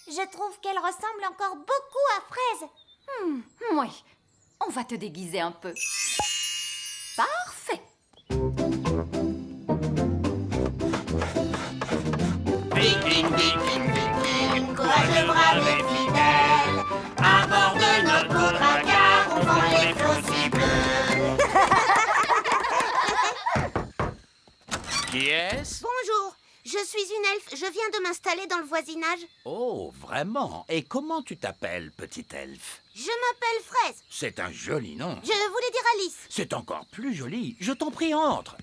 Je trouve qu'elle ressemble encore beaucoup à Fraise. Oui, on va te déguiser un peu. Parfait. Viking, viking, viking, courageux, brave et fidèle. À bord de notre dragard, on vend les flots si bleus. Qui est-ce? Bonjour, je suis une elfe. Je viens de m'installer dans le voisinage. Oh, vraiment? Et comment tu t'appelles, petite elfe? Je m'appelle Fraise. C'est un joli nom. Je voulais dire Alice. C'est encore plus joli. Je t'en prie, entre.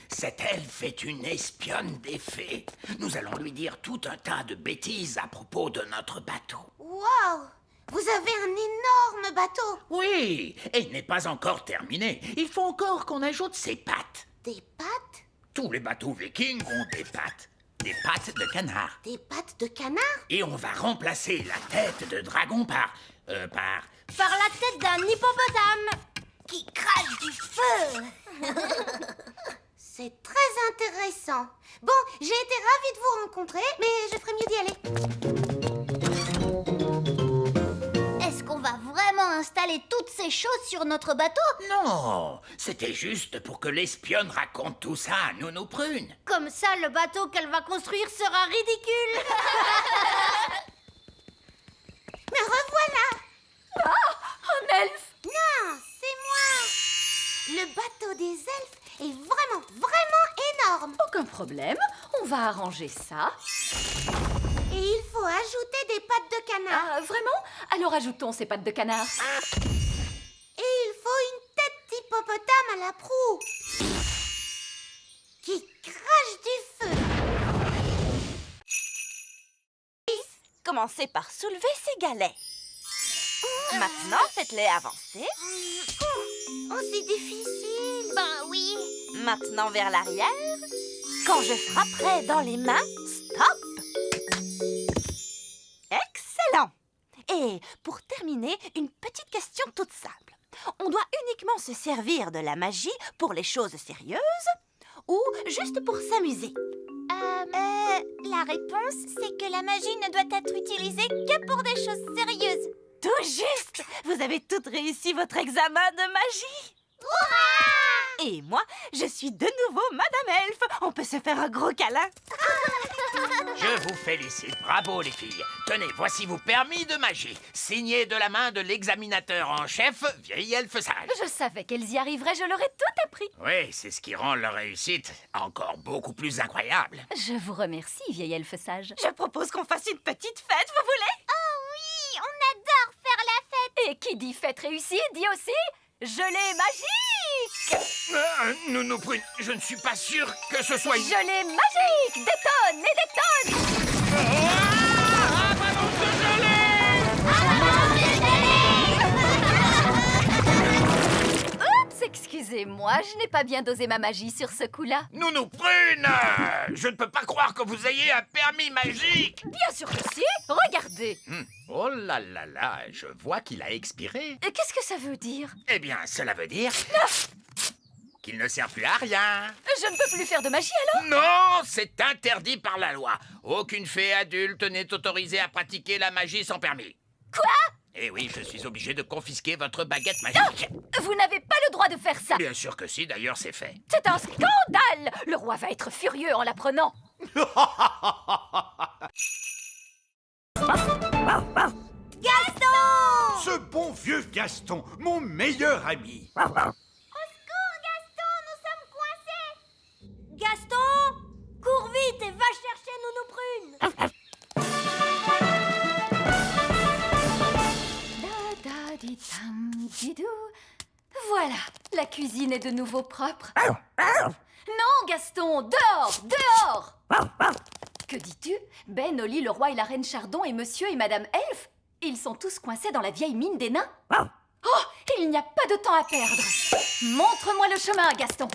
Cette elfe est une espionne des fées. Nous allons lui dire tout un tas de bêtises à propos de notre bateau. Waouh! Vous avez un énorme bateau. Oui, et il n'est pas encore terminé. Il faut encore qu'on ajoute ses pattes. Des pattes? Tous les bateaux vikings ont des pattes. Des pattes de canard. Des pattes de canard? Et on va remplacer la tête de dragon par Par la tête d'un hippopotame qui crache du feu. C'est très intéressant. Bon, j'ai été ravie de vous rencontrer, mais je ferais mieux d'y aller. Est-ce qu'on va vraiment installer toutes ces choses sur notre bateau? Non, c'était juste pour que l'espionne raconte tout ça à Nounou Prune. Comme ça, le bateau qu'elle va construire sera ridicule. Me revoilà. Un elfe. Non, c'est moi. Le bateau des elfes est vraiment, vraiment énorme. Aucun problème, on va arranger ça. Et il faut ajouter des pattes de canard. Ah, vraiment? Alors ajoutons ces pattes de canard. Et il faut une tête d'hippopotame à la proue qui crache du feu. Commencez par soulever ces galets. Maintenant, faites-les avancer. Oh, c'est difficile. Ben oui. Maintenant vers l'arrière. Quand je frapperai dans les mains, stop. Excellent. Et pour terminer, une petite question toute simple. On doit uniquement se servir de la magie pour les choses sérieuses ou juste pour s'amuser? La réponse, c'est que la magie ne doit être utilisée que pour des choses sérieuses. Tout juste. Vous avez toutes réussi votre examen de magie. Et moi, je suis de nouveau Madame Elfe. On peut se faire un gros câlin. Je vous félicite, bravo les filles. Tenez, voici vos permis de magie, signés de la main de l'examinateur en chef, vieille elfe sage. Je savais qu'elles y arriveraient, je leur ai tout appris. Oui, c'est ce qui rend leur réussite encore beaucoup plus incroyable. Je vous remercie, vieille elfe sage. Je propose qu'on fasse une petite fête, vous voulez? Oh oui, on adore faire la fête. Et qui dit fête réussie, dit aussi gelée magique. Nounou Prune, je ne suis pas sûr que ce soit une... Gelée magique, des tonnes et des tonnes. Oups, excusez-moi, je n'ai pas bien dosé ma magie sur ce coup-là. Nounou Prune, je ne peux pas croire que vous ayez un permis magique. Bien sûr que si, regardez. Oh là là là, je vois qu'il a expiré. Qu'est-ce que ça veut dire? Eh bien, cela veut dire qu'il ne sert plus à rien. Je ne peux plus faire de magie alors? Non, c'est interdit par la loi. Aucune fée adulte n'est autorisée à pratiquer la magie sans permis. Quoi? Eh oui, je suis obligé de confisquer votre baguette magique. Vous n'avez pas le droit de faire ça. Bien sûr que si, d'ailleurs c'est fait. C'est un scandale. Le roi va être furieux en l'apprenant. Gaston! Ce bon vieux Gaston, mon meilleur ami. Au secours, Gaston, nous sommes coincés. Gaston, cours vite et va chercher Nounou Prune. Da-da-di-tam-di-dou. Voilà, la cuisine est de nouveau propre. Non, Gaston, dehors, dehors. Que dis-tu? Ben, Oli, le roi et la reine Chardon et monsieur et madame Elfe, ils sont tous coincés dans la vieille mine des nains. Oh, il n'y a pas de temps à perdre. Montre-moi le chemin, Gaston.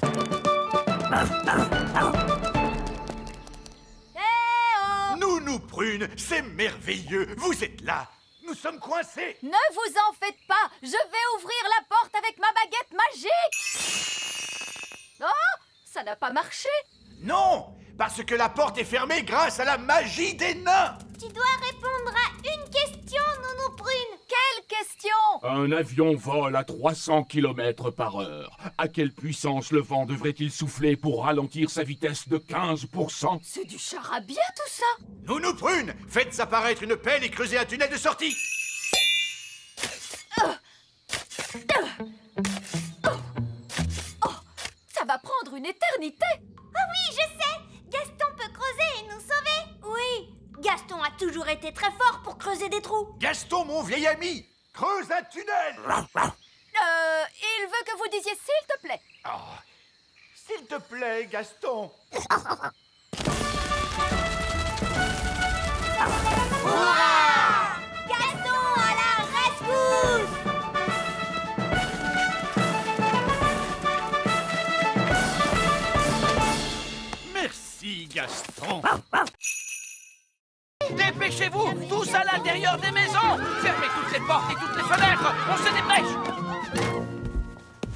Nounou Prune, c'est merveilleux, vous êtes là. Nous sommes coincés. Ne vous en faites pas, je vais ouvrir la porte avec ma baguette magique. Oh, ça n'a pas marché. Non, parce que la porte est fermée grâce à la magie des nains. Tu dois répondre à une question, Nounou Prune. Quelle question? Un avion vole à 300 km/h. À quelle puissance le vent devrait-il souffler pour ralentir sa vitesse de 15%? C'est du charabia tout ça. Nounou Prune, faites apparaître une pelle et creusez un tunnel de sortie. Ça va prendre une éternité. Ah oui, je sais. Gaston peut creuser et nous sauver. Oui, Gaston a toujours été très fort pour creuser des trous. Gaston, mon vieil ami, creuse un tunnel. Il veut que vous disiez s'il te plaît. Ah, s'il te plaît, Gaston. Gaston à la rescousse. Merci, Gaston. Dépêchez-vous, tous à l'intérieur des maisons. Fermez toutes les portes et toutes les fenêtres. On se dépêche.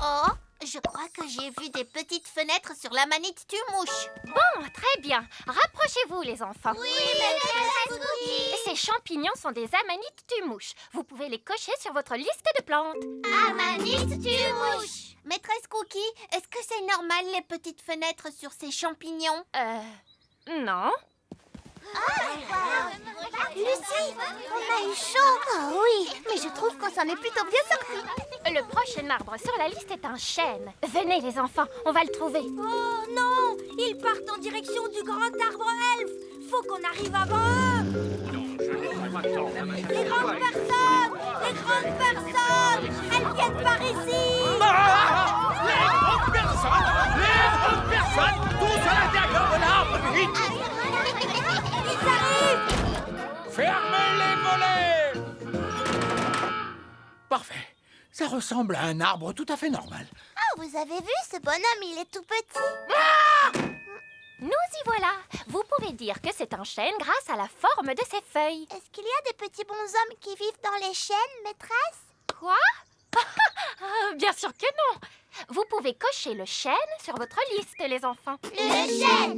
Oh, je crois que j'ai vu des petites fenêtres sur la manite tue-mouche. Bon, très bien. Rapprochez-vous, les enfants. Oui, maîtresse Cookie. Ces champignons sont des amanites tue-mouche. Vous pouvez les cocher sur votre liste de plantes. Amanite tue-mouche. Maîtresse Cookie, est-ce que c'est normal les petites fenêtres sur ces champignons? Non. Lucie, on a eu chaud. Oh oui, mais je trouve qu'on s'en est plutôt bien sorti. Le prochain arbre sur la liste est un chêne. Venez, les enfants, on va le trouver. Oh non, ils partent en direction du grand arbre elfe. Faut qu'on arrive avant eux. Les grandes personnes, elles viennent par ici. Les grandes personnes, tous à l'intérieur de l'arbre, vite. Ils arrivent. Fermez les volets. Parfait. Ça ressemble à un arbre tout à fait normal. Ah, vous avez vu, ce bonhomme, il est tout petit. Nous y voilà. Vous pouvez dire que c'est un chêne grâce à la forme de ses feuilles. Est-ce qu'il y a des petits bonshommes qui vivent dans les chênes, maîtresse? Quoi? Bien sûr que non. Vous pouvez cocher le chêne sur votre liste, les enfants. Le chêne.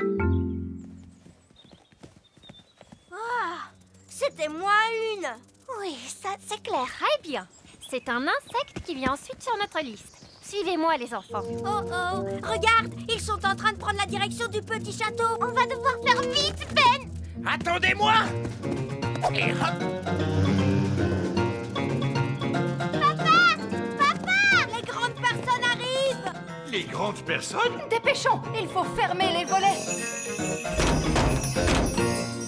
C'était moi une. Oui, ça c'est clair. Très bien. C'est un insecte qui vient ensuite sur notre liste. Suivez-moi, les enfants. Oh oh, regarde, ils sont en train de prendre la direction du petit château. On va devoir faire vite, Ben. Attendez-moi. Et hop. Papa, les grandes personnes arrivent. Les grandes personnes? Dépêchons, il faut fermer les volets.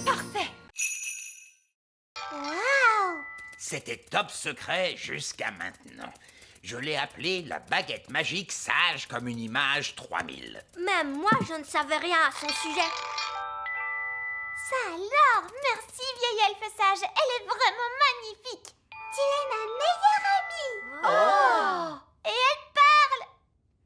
Parfait. Waouh. C'était top secret jusqu'à maintenant. Je l'ai appelé la baguette magique sage comme une image 3000. Même moi, je ne savais rien à son sujet. Ça alors, merci vieille elfe sage, elle est vraiment magnifique. Tu es ma meilleure amie. Oh. Et elle parle.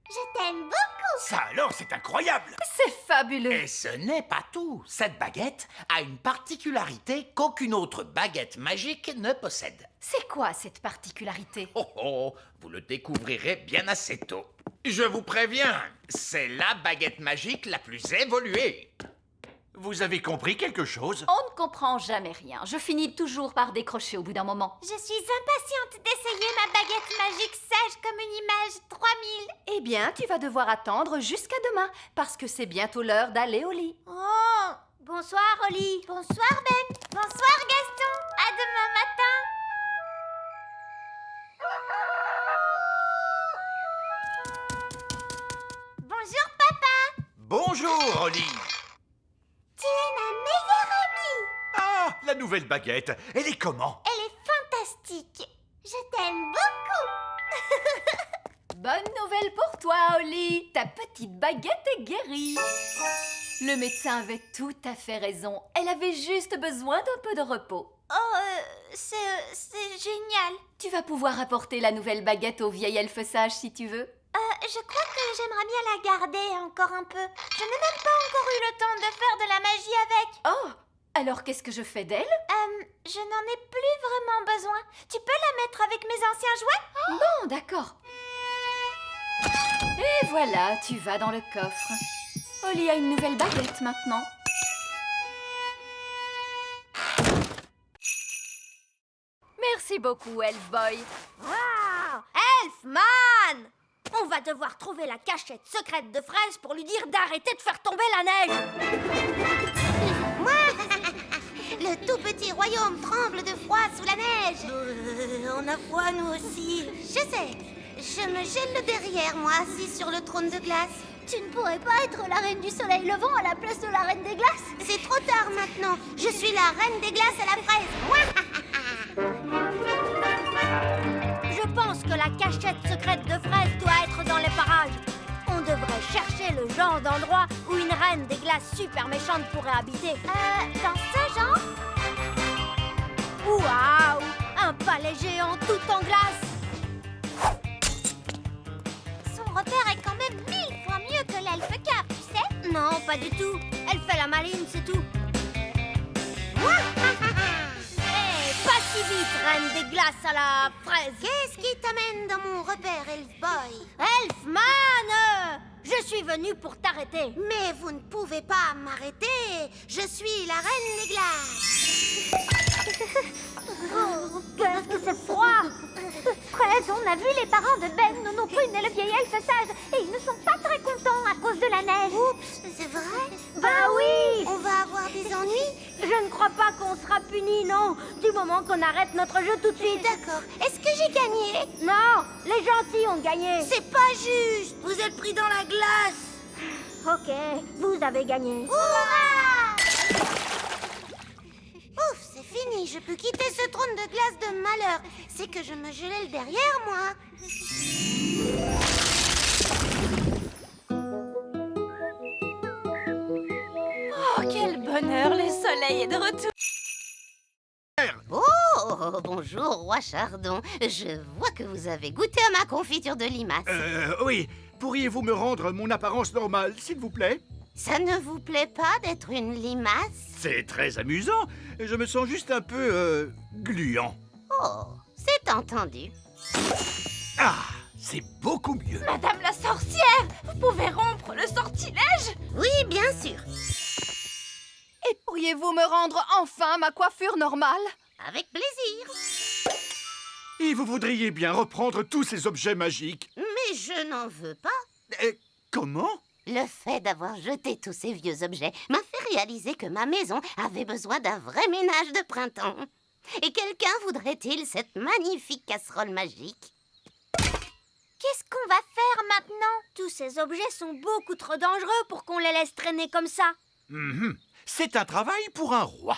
Je t'aime beaucoup. Ça alors, c'est incroyable. C'est fabuleux. Et ce n'est pas tout. Cette baguette a une particularité qu'aucune autre baguette magique ne possède. C'est quoi cette particularité? Oh oh, vous le découvrirez bien assez tôt. Je vous préviens, c'est la baguette magique la plus évoluée. Vous avez compris quelque chose? On ne comprend jamais rien. Je finis toujours par décrocher au bout d'un moment. Je suis impatiente d'essayer ma baguette magique sage comme une image 3000. Eh bien, tu vas devoir attendre jusqu'à demain, parce que c'est bientôt l'heure d'aller au lit. Oh, bonsoir Oli. Bonsoir Ben. Bonsoir Gaston. À demain matin. Bonjour papa. Bonjour, Oli. Tu es ma meilleure amie. Ah, la nouvelle baguette. Elle est comment? Elle est fantastique. Je t'aime beaucoup. Bonne nouvelle pour toi, Oli. Ta petite baguette est guérie. Le médecin avait tout à fait raison. Elle avait juste besoin d'un peu de repos. Oh, c'est génial. Tu vas pouvoir apporter la nouvelle baguette au vieil elfe sage si tu veux. Je crois que j'aimerais bien la garder encore un peu. Je n'ai même pas encore eu le temps de faire de la magie avec. Oh, alors qu'est-ce que je fais d'elle? Je n'en ai plus vraiment besoin. Tu peux la mettre avec mes anciens jouets? Bon, d'accord. Et voilà, tu vas dans le coffre. Oli a une nouvelle baguette maintenant. Merci beaucoup, Elfboy. Wow! Elfman! On va devoir trouver la cachette secrète de Fraise pour lui dire d'arrêter de faire tomber la neige. Le tout petit royaume tremble de froid sous la neige. On a froid, nous aussi. Je sais. Je me gèle le derrière, moi, assis sur le trône de glace. Tu ne pourrais pas être la reine du soleil levant à la place de la reine des glaces? C'est trop tard maintenant. Je suis la reine des glaces à la fraise. Je pense que la cachette secrète de Fraise doit être dans les parages. On devrait chercher le genre d'endroit où une reine des glaces super méchante pourrait habiter. Dans ce genre? Waouh! Un palais géant tout en glace! Son repère est quand même 1000 fois mieux que l'elfe car, tu sais? Non, pas du tout. Elle fait la maline, c'est tout. Pas si vite, reine des glaces à la fraise. Qu'est-ce qui t'amène dans mon repère, Elfboy? Elfman! Je suis venue pour t'arrêter. Mais vous ne pouvez pas m'arrêter. Je suis la reine des glaces. Oh, qu'est-ce que c'est froid! Fraise, on a vu les parents de Ben, Nono Prune et le vieil elfe sage, et ils ne sont pas très contents à cause de la neige. Oups, c'est vrai? Bah oui! On va avoir des ennuis? Je ne crois pas qu'on sera punis, non, du moment qu'on arrête notre jeu tout de suite. D'accord. Est-ce que j'ai gagné? Non, les gentils ont gagné. C'est pas juste. Vous êtes pris dans la glace. Ok, vous avez gagné. Hurrah! Ouf, c'est fini. Je peux quitter ce trône de glace de malheur. C'est que je me gelais le derrière, moi. Oh, quel bonheur, le soleil est de retour. Oh, bonjour, roi Chardon. Je vois que vous avez goûté à ma confiture de limace. Oui. Pourriez-vous me rendre mon apparence normale, s'il vous plaît? Ça ne vous plaît pas d'être une limace? C'est très amusant. Je me sens juste un peu, gluant. Oh, c'est entendu. Ah, c'est beaucoup mieux. Madame la sorcière, vous pouvez rompre le sortilège? Oui, bien sûr. Et pourriez-vous me rendre enfin ma coiffure normale? Avec plaisir. Et vous voudriez bien reprendre tous ces objets magiques. Mais je n'en veux pas. Comment? Le fait d'avoir jeté tous ces vieux objets m'a fait réaliser que ma maison avait besoin d'un vrai ménage de printemps. Et quelqu'un voudrait-il cette magnifique casserole magique? Qu'est-ce qu'on va faire maintenant? Tous ces objets sont beaucoup trop dangereux pour qu'on les laisse traîner comme ça. C'est un travail pour un roi.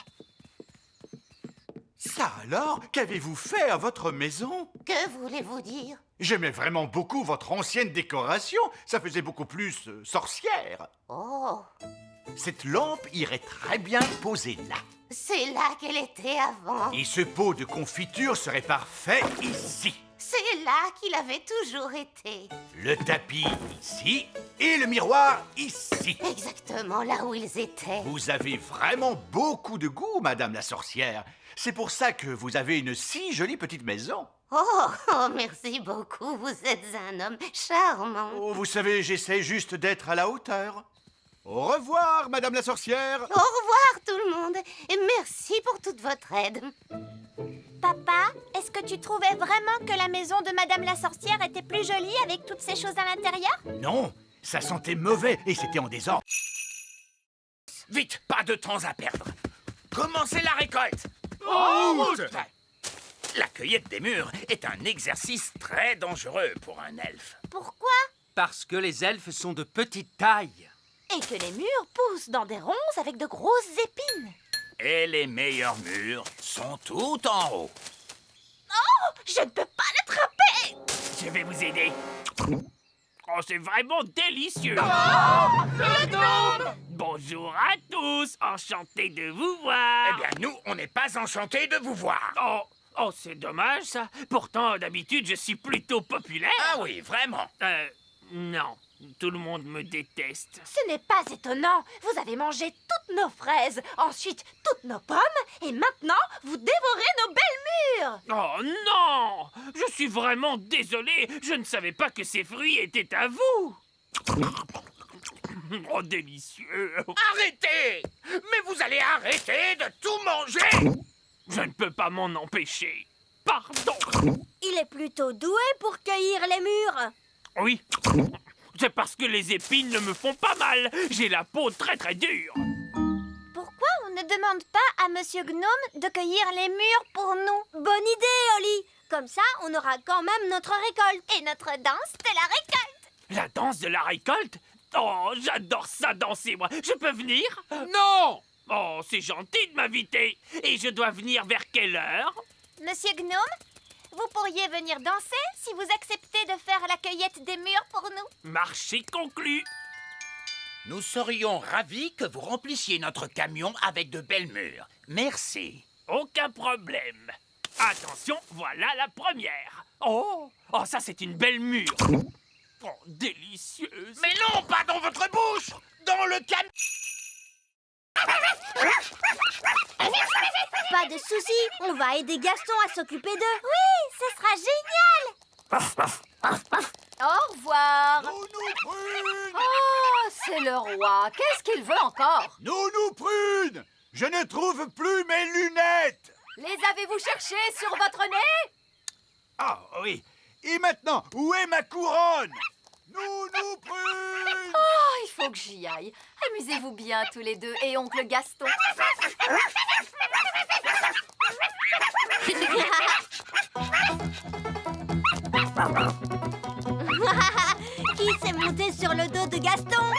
Ça alors, qu'avez-vous fait à votre maison? Que voulez-vous dire? J'aimais vraiment beaucoup votre ancienne décoration. Ça faisait beaucoup plus sorcière. Oh, Cette lampe irait très bien posée là. c'est là qu'elle était avant. Et ce pot de confiture serait parfait ici. C'est là qu'il avait toujours été. Le tapis ici et le miroir ici. Exactement là où ils étaient. Vous avez vraiment beaucoup de goût, Madame la sorcière. C'est pour ça que vous avez une si jolie petite maison. Oh, merci beaucoup. Vous êtes un homme charmant. Oh, vous savez, j'essaie juste d'être à la hauteur. Au revoir, Madame la sorcière. Au revoir tout le monde et merci pour toute votre aide. Papa, est-ce que tu trouvais vraiment que la maison de Madame la sorcière était plus jolie avec toutes ces choses à l'intérieur? Non, ça sentait mauvais et c'était en désordre. Vite, pas de temps à perdre. Commencez la récolte. La cueillette des mûres est un exercice très dangereux pour un elfe. Pourquoi? Parce que les elfes sont de petite taille. Et que les murs poussent dans des ronces avec de grosses épines. Et les meilleurs mûres sont tout en haut. Je ne peux pas l'attraper! Je vais vous aider. Oh, c'est vraiment délicieux. Bonjour à tous, enchanté de vous voir. Eh bien, nous, on n'est pas enchantés de vous voir. Oh, c'est dommage ça. Pourtant, d'habitude, je suis plutôt populaire. Ah oui, vraiment. Non, tout le monde me déteste. Ce n'est pas étonnant. Vous avez mangé toutes nos fraises, ensuite toutes nos pommes, et maintenant vous dévorez nos belles mûres. Oh non! Je suis vraiment désolé. Je ne savais pas que ces fruits étaient à vous. Oh, délicieux. Arrêtez! Mais vous allez arrêter de tout manger! Je ne peux pas m'en empêcher. pardon. Il est plutôt doué pour cueillir les mûres. Oui, c'est parce que les épines ne me font pas mal. J'ai la peau très très dure. Pourquoi on ne demande pas à Monsieur Gnome de cueillir les mûres pour nous? Bonne idée, Oli. Comme ça, on aura quand même notre récolte. Et notre danse de la récolte. La danse de la récolte? Oh, j'adore ça danser, moi. Je peux venir? Non! Oh, c'est gentil de m'inviter. Et je dois venir vers quelle heure? Monsieur Gnome, vous pourriez venir danser si vous acceptez de faire la cueillette des mûres pour nous. Marché conclu. Nous serions ravis que vous remplissiez notre camion avec de belles mûres. Merci. Aucun problème. Attention, voilà la première. Oh, ça c'est une belle mûre. Oh, délicieuse. Mais non, pas dans votre bouche! Dans le camion! Pas de souci, on va aider Gaston à s'occuper d'eux. Oui, ce sera génial. Au revoir. Nounou Prune! Oh, c'est le roi. Qu'est-ce qu'il veut encore? Nounou Prune! Je ne trouve plus mes lunettes! Les avez-vous cherchées sur votre nez? Ah oui. Et maintenant, où est ma couronne? Nounou Prune! Oh, il faut que j'y aille. Amusez-vous bien tous les deux et oncle Gaston. Qui s'est monté sur le dos de Gaston?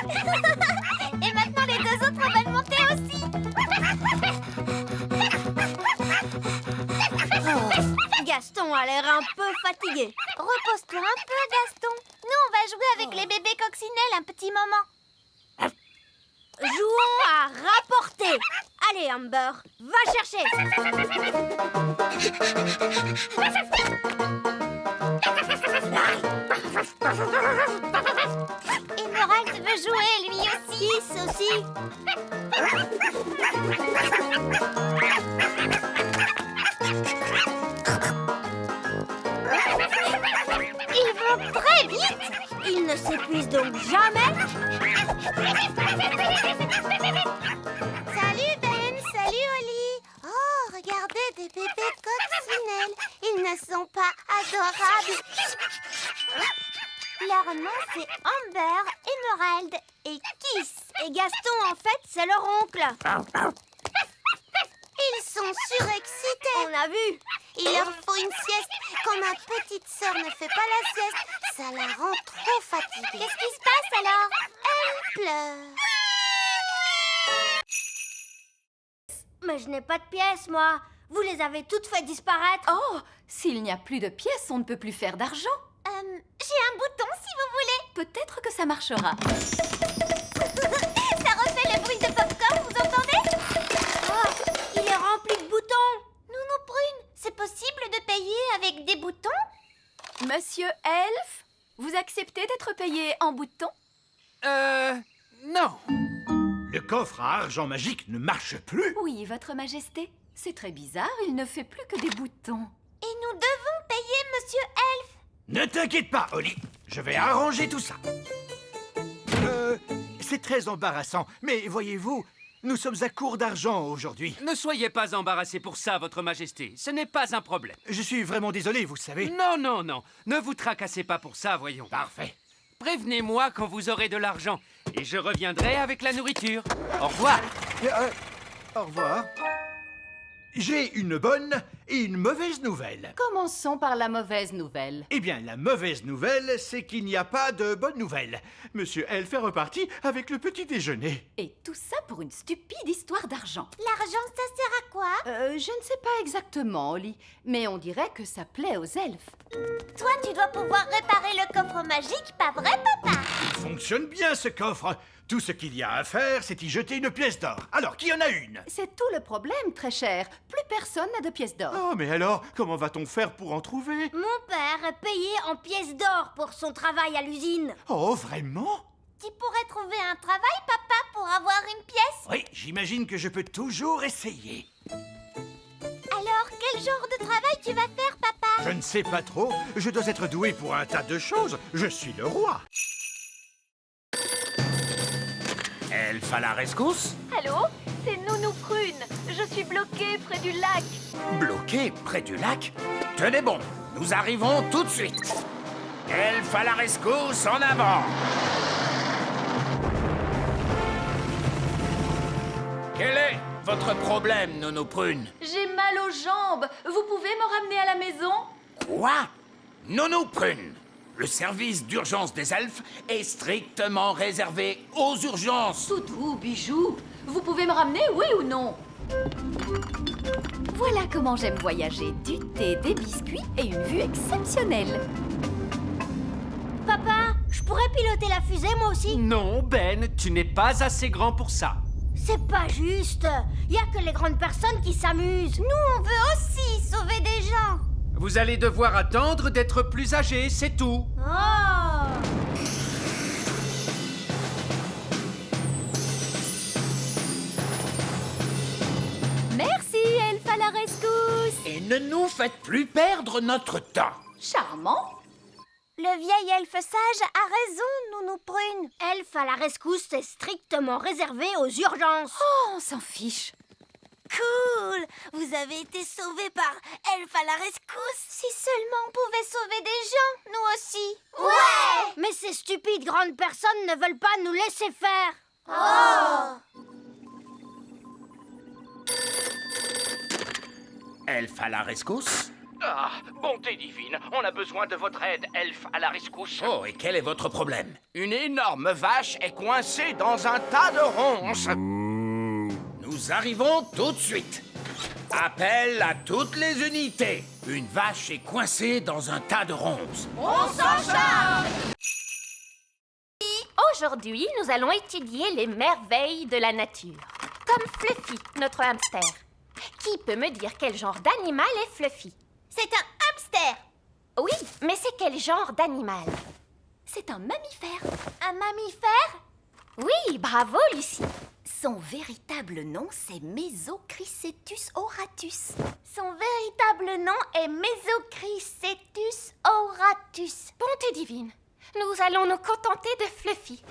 Et maintenant les deux autres veulent monter aussi. Oh, Gaston a l'air un peu fatigué. Repose-toi un peu, Gaston. Nous, on va jouer avec les bébés coccinelles un petit moment. Jouons à rapporter. Allez, Amber, va chercher. Emerald veut jouer, lui aussi. Kiss aussi. Ils vont très vite. Ils ne s'épuisent donc jamais. Salut Ben, salut Oli. Oh, regardez des bébés coccinelles. Ils ne sont pas adorables. Leur nom c'est Amber, Emerald et Kiss. Et Gaston en fait c'est leur oncle. Ils sont surexcités. On a vu. Il leur faut une sieste. Quand ma petite sœur ne fait pas la sieste, ça la rend trop fatiguée. Qu'est-ce qui se passe alors? Elle pleure. Mais je n'ai pas de pièces, moi. Vous les avez toutes fait disparaître. Oh, s'il n'y a plus de pièces, on ne peut plus faire d'argent. J'ai un bouton si vous voulez. Peut-être que ça marchera. Ça refait le bruit de popcorn, vous entendez? Oh, il est rempli de boutons. Nounou Prune, c'est possible de payer avec des boutons? Monsieur Elf, vous acceptez d'être payé en boutons? Non. Le coffre à argent magique ne marche plus. Oui, votre majesté. C'est très bizarre, il ne fait plus que des boutons. Et nous devons payer Monsieur Elf. Ne t'inquiète pas, Oli. Je vais arranger tout ça. C'est très embarrassant, mais voyez-vous, nous sommes à court d'argent aujourd'hui. Ne soyez pas embarrassé pour ça, votre majesté. Ce n'est pas un problème. Je suis vraiment désolé, vous savez. Non, non, non. Ne vous tracassez pas pour ça, voyons. Parfait. Prévenez-moi quand vous aurez de l'argent et je reviendrai avec la nourriture. Au revoir. Au revoir. J'ai une bonne et une mauvaise nouvelle. Commençons par la mauvaise nouvelle. Eh bien, la mauvaise nouvelle, c'est qu'il n'y a pas de bonne nouvelle. Monsieur Elf est reparti avec le petit déjeuner. Et tout ça pour une stupide histoire d'argent. L'argent, ça sert à quoi? Je ne sais pas exactement, Oli, mais on dirait que ça plaît aux elfes. Toi, tu dois pouvoir réparer le coffre magique, pas vrai, papa? Il fonctionne bien, ce coffre. Tout ce qu'il y a à faire, c'est y jeter une pièce d'or. Alors, qui en a une? C'est tout le problème, très cher. Plus personne n'a de pièces d'or. Oh, mais alors, comment va-t-on faire pour en trouver? Mon père est payé en pièces d'or pour son travail à l'usine. Oh, vraiment? Tu pourrais trouver un travail, papa, pour avoir une pièce? Oui, j'imagine que je peux toujours essayer. Alors, quel genre de travail tu vas faire, papa? Je ne sais pas trop. Je dois être doué pour un tas de choses. Je suis le roi. Elfe à la rescousse? Allô? c'est Nounou Prune. Je suis bloquée près du lac. Bloqué près du lac? Tenez bon, nous arrivons tout de suite. Elfe à la rescousse, en avant! Quel est votre problème, Nounou Prune? J'ai mal aux jambes. Vous pouvez me ramener à la maison? Quoi? Nounou Prune, le service d'urgence des elfes est strictement réservé aux urgences. Toutou, bijou, vous pouvez me ramener, oui ou non? Voilà comment j'aime voyager. Du thé, des biscuits et une vue exceptionnelle. Papa, je pourrais piloter la fusée moi aussi? Non, Ben, tu n'es pas assez grand pour ça. C'est pas juste. Y a que les grandes personnes qui s'amusent. Nous, on veut aussi sauver des gens. Vous allez devoir attendre d'être plus âgé, c'est tout. Oh! Merci, Elfe à la rescousse. Et ne nous faites plus perdre notre temps. Charmant. Le vieil elfe sage a raison, Nounou Prune. Elfe à la rescousse est strictement réservé aux urgences. Oh, on s'en fiche. Cool! Vous avez été sauvés par Elfe à la rescousse. Si seulement on pouvait sauver des gens, nous aussi. Ouais! Mais ces stupides grandes personnes ne veulent pas nous laisser faire. Oh! Elfe à la rescousse? Ah, bonté divine, on a besoin de votre aide, elfe à la rescousse. Oh, et quel est votre problème? Une énorme vache est coincée dans un tas de ronces. Nous arrivons tout de suite. Appel à toutes les unités. Une vache est coincée dans un tas de ronces. Aujourd'hui, nous allons étudier les merveilles de la nature. Comme Fluffy, notre hamster. Qui peut me dire quel genre d'animal est Fluffy? C'est un hamster. Oui, mais c'est quel genre d'animal? C'est un mammifère. Un mammifère? Oui, bravo, Lucie. Son véritable nom, c'est Mesochrysetus auratus. Son véritable nom est Mesochrysetus auratus. Bonté divine, nous allons nous contenter de Fluffy.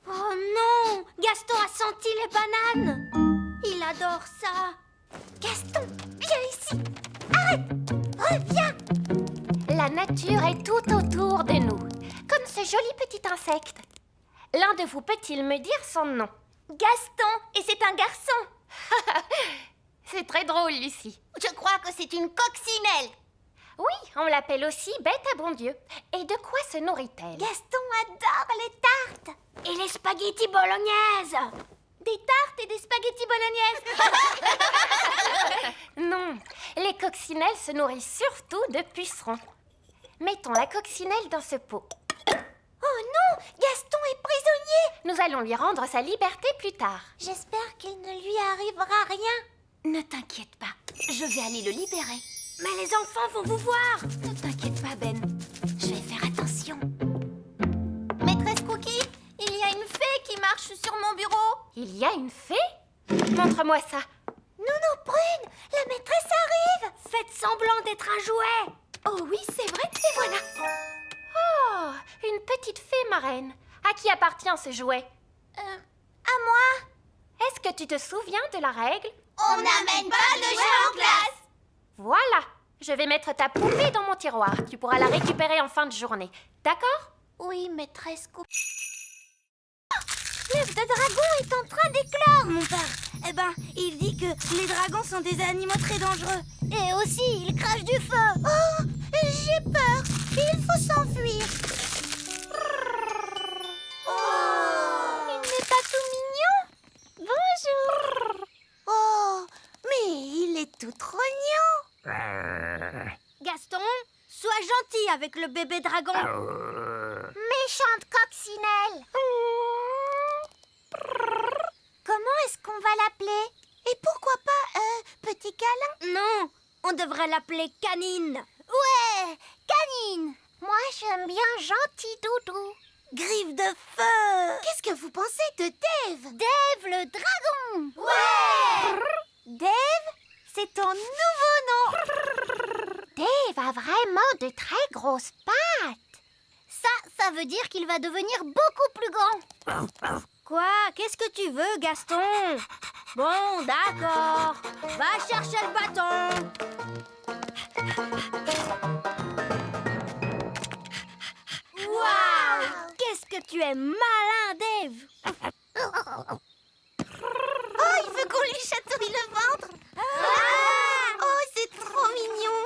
Oh non! Gaston a senti les bananes. Il adore ça. Gaston, viens ici. Arrête! Reviens! La nature est tout autour de nous, comme ce joli petit insecte. L'un de vous peut-il me dire son nom? Gaston, et c'est un garçon. C'est très drôle, Lucie. Je crois que c'est une coccinelle. Oui, on l'appelle aussi bête à bon Dieu. Et de quoi se nourrit-elle? Gaston adore les tartes. Et les spaghettis bolognaises. Des tartes et des spaghettis bolognaises. Non, les coccinelles se nourrissent surtout de pucerons. Mettons la coccinelle dans ce pot. Oh non, Gaston est prisonnier. Nous allons lui rendre sa liberté plus tard. J'espère qu'il ne lui arrivera rien. Ne t'inquiète pas, je vais aller le libérer. Mais les enfants vont vous voir. Ne t'inquiète pas, Ben. Je vais faire attention. Maîtresse Cookie, il y a une fée qui marche sur mon bureau. Il y a une fée? Montre-moi ça. Nounou Prune, la maîtresse arrive. Faites semblant d'être un jouet. Oh oui, c'est vrai, et voilà. Oh, une petite fée marraine. À qui appartient ce jouet? À moi. Est-ce que tu te souviens de la règle? On n'amène pas de jeux en classe. Voilà, je vais mettre ta poupée dans mon tiroir. Tu pourras la récupérer en fin de journée. D'accord? Oui, maîtresse Cookie. L'œuf de dragon est en train d'éclore, mon père. Eh ben, il dit que les dragons sont des animaux très dangereux. Et aussi, ils crachent du feu. Oh, j'ai peur. Il faut s'enfuir. Oh, il n'est pas tout mignon. Bonjour. Oh, mais il est tout trognon. Gaston, sois gentil avec le bébé dragon. Méchante coccinelle. Comment est-ce qu'on va l'appeler? Et pourquoi pas petit câlin? Non, on devrait l'appeler Canine. Ouais, Canine. Moi, j'aime bien Gentil Doudou. Griffe de feu. Qu'est-ce que vous pensez de Dave? Dave le dragon. Ouais. Dave, c'est ton nouveau nom. Dave a vraiment de très grosses pattes. Ça veut dire qu'il va devenir beaucoup plus grand. Quoi? Qu'est-ce que tu veux, Gaston? Bon, d'accord. Va chercher le bâton. Waouh! Qu'est-ce que tu es malin, Dave! Oh, il veut qu'on lui chatouille le ventre. Oh, c'est trop mignon.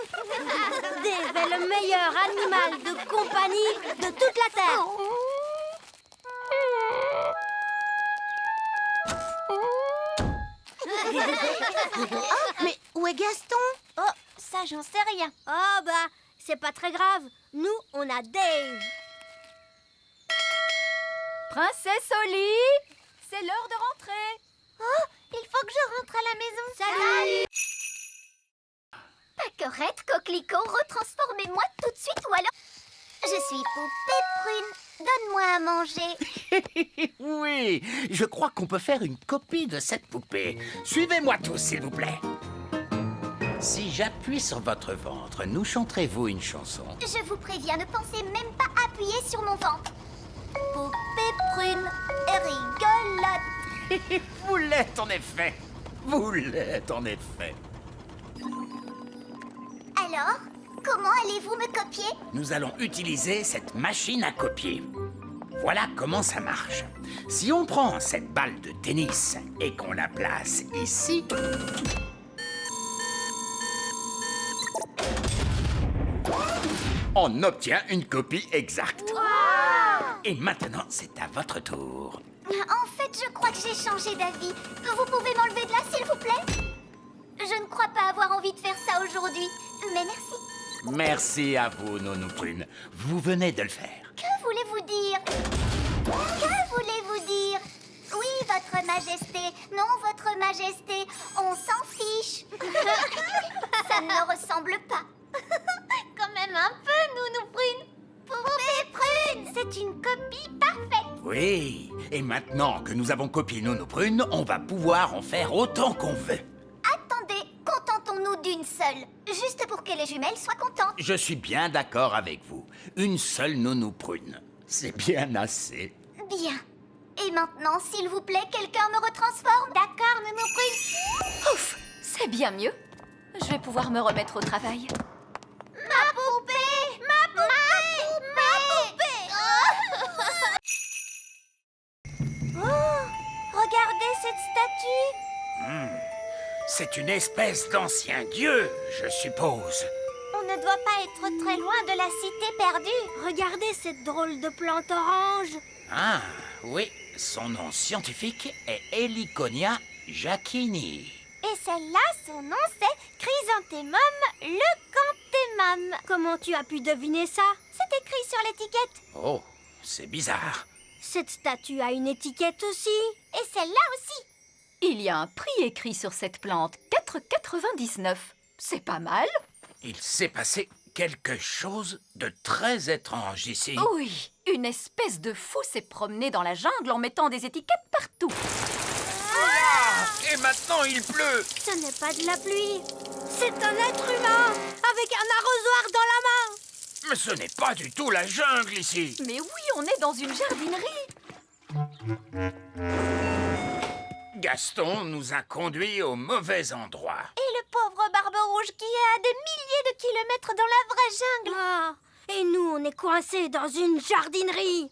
Dave est le meilleur animal de compagnie de toute la Terre. Mais où est Gaston? Oh, ça, j'en sais rien. Oh, bah, c'est pas très grave. Nous, on a Dave. Princesse Oli, c'est l'heure de rentrer. Oh, il faut que je rentre à la maison. Salut. Paquerette, coquelicot, retransformez-moi tout de suite ou alors... Je suis Poupée Prune. Donne-moi à manger. Oui, je crois qu'on peut faire une copie de cette poupée. Suivez-moi tous, s'il vous plaît. Si j'appuie sur votre ventre, nous chanterez-vous une chanson? Je vous préviens, ne pensez même pas appuyer sur mon ventre. Poupée Prune et rigolote. Vous l'êtes en effet. Vous l'êtes en effet. Alors, comment allez-vous me copier? Nous allons utiliser cette machine à copier. Voilà comment ça marche. Si on prend cette balle de tennis et qu'on la place ici... on obtient une copie exacte. Et maintenant, c'est à votre tour. En fait, je crois que j'ai changé d'avis. Vous pouvez m'enlever de là, s'il vous plaît? Je ne crois pas avoir envie de faire ça aujourd'hui, mais merci. Merci à vous, Nounou Prune. Vous venez de le faire. Que voulez-vous dire? Que voulez-vous dire? Oui, votre majesté. Non, votre majesté. On s'en fiche. Ça ne me ressemble pas. Quand même un peu, Nounou Prune. Poupée Prune, c'est une copie parfaite. Oui, et maintenant que nous avons copié Nounou Prune, on va pouvoir en faire autant qu'on veut. Attendez, contentons-nous d'une seule. Juste pour que les jumelles soient contentes. Je suis bien d'accord avec vous. Une seule Nounou Prune. C'est bien assez. Bien. Et maintenant, s'il vous plaît, quelqu'un me retransforme. D'accord, Nounou Prune? Ouf, c'est bien mieux. Je vais pouvoir me remettre au travail. Ma poupée! Ma poupée! Ma poupée! Oh! Regardez cette statue! C'est une espèce d'ancien dieu, je suppose. On ne doit pas être très loin de la cité perdue. Regardez cette drôle de plante orange. Ah, oui, son nom scientifique est Heliconia jacquini. Et celle-là, son nom c'est Chrysanthemum leucanthemum. Comment tu as pu deviner ça? C'est écrit sur l'étiquette. Oh, c'est bizarre. Cette statue a une étiquette aussi. Et celle-là aussi. Il y a un prix écrit sur cette plante, 4,99. C'est pas mal. Il s'est passé quelque chose de très étrange ici. Oui, une espèce de fou s'est promené dans la jungle en mettant des étiquettes partout. Et maintenant il pleut. Ce n'est pas de la pluie. C'est un être humain avec un arrosoir dans la main. Mais ce n'est pas du tout la jungle ici. Mais oui, on est dans une jardinerie. Gaston nous a conduits au mauvais endroit. Et le pauvre Barbe Rouge qui est à des milliers de kilomètres dans la vraie jungle. Ah, et nous, on est coincés dans une jardinerie.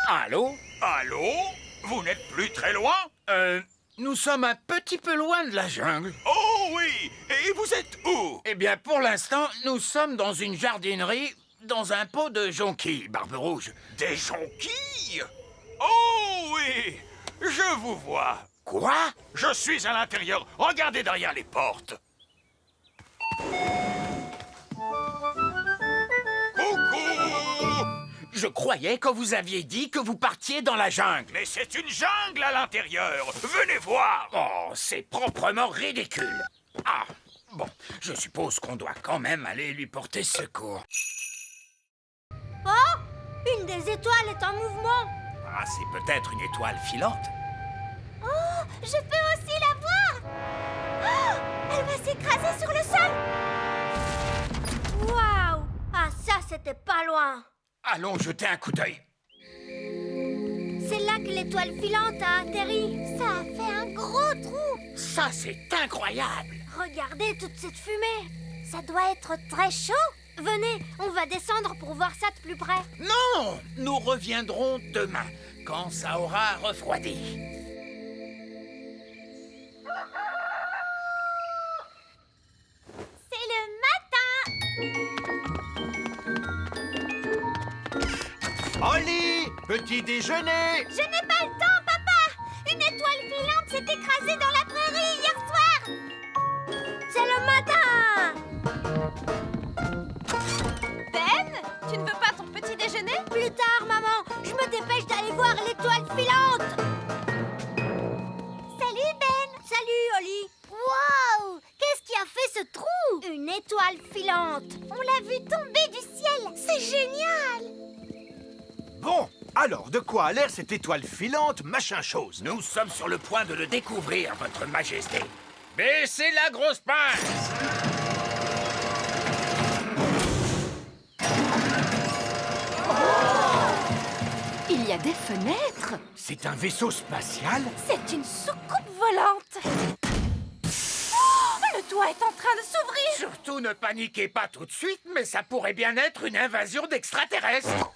Allô? Allô? Vous n'êtes plus très loin? Nous sommes un petit peu loin de la jungle. Oh oui! Et vous êtes où? Eh bien, pour l'instant, nous sommes dans une jardinerie, dans un pot de jonquilles, Barbe Rouge. Des jonquilles? Oh oui! Je vous vois. Quoi? Je suis à l'intérieur. Regardez derrière les portes. Coucou! Je croyais que vous aviez dit que vous partiez dans la jungle. Mais c'est une jungle à l'intérieur. Venez voir. Oh, c'est proprement ridicule. Ah, bon, je suppose qu'on doit quand même aller lui porter secours. Oh, une des étoiles est en mouvement. Ah, c'est peut-être une étoile filante. Oh, je peux aussi la voir. Oh, elle va s'écraser sur le sol. Waouh! Ah, ça, c'était pas loin. Allons jeter un coup d'œil. C'est là là que l'étoile filante a atterri. Ça a fait un gros trou. Ça, c'est incroyable. Regardez toute cette fumée. Ça doit être très chaud. Venez, on va descendre pour voir ça de plus près. Non, nous reviendrons demain, quand ça aura refroidi. C'est le matin. Oli, petit déjeuner. Je n'ai pas le temps, papa. Une étoile filante s'est écrasée dans la prairie hier soir. C'est le matin. Ben, tu ne veux pas ton petit déjeuner? Plus tard, maman. Je me dépêche d'aller voir l'étoile filante. Salut, Ben. Salut, Oli. Wow! Qu'est-ce qui a fait ce trou? Une étoile filante. On l'a vue tomber du ciel. C'est génial. Bon, alors de quoi a l'air cette étoile filante, machin chose? Nous sommes sur le point de le découvrir, votre majesté. Baissez la grosse pince. Il y a des fenêtres. C'est un vaisseau spatial? C'est une soucoupe volante. Oh, le toit est en train de s'ouvrir. Surtout ne paniquez pas tout de suite, mais ça pourrait bien être une invasion d'extraterrestres.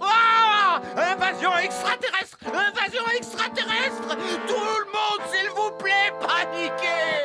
Ah! Invasion extraterrestre! Invasion extraterrestre! Tout le monde, s'il vous plaît, paniquez!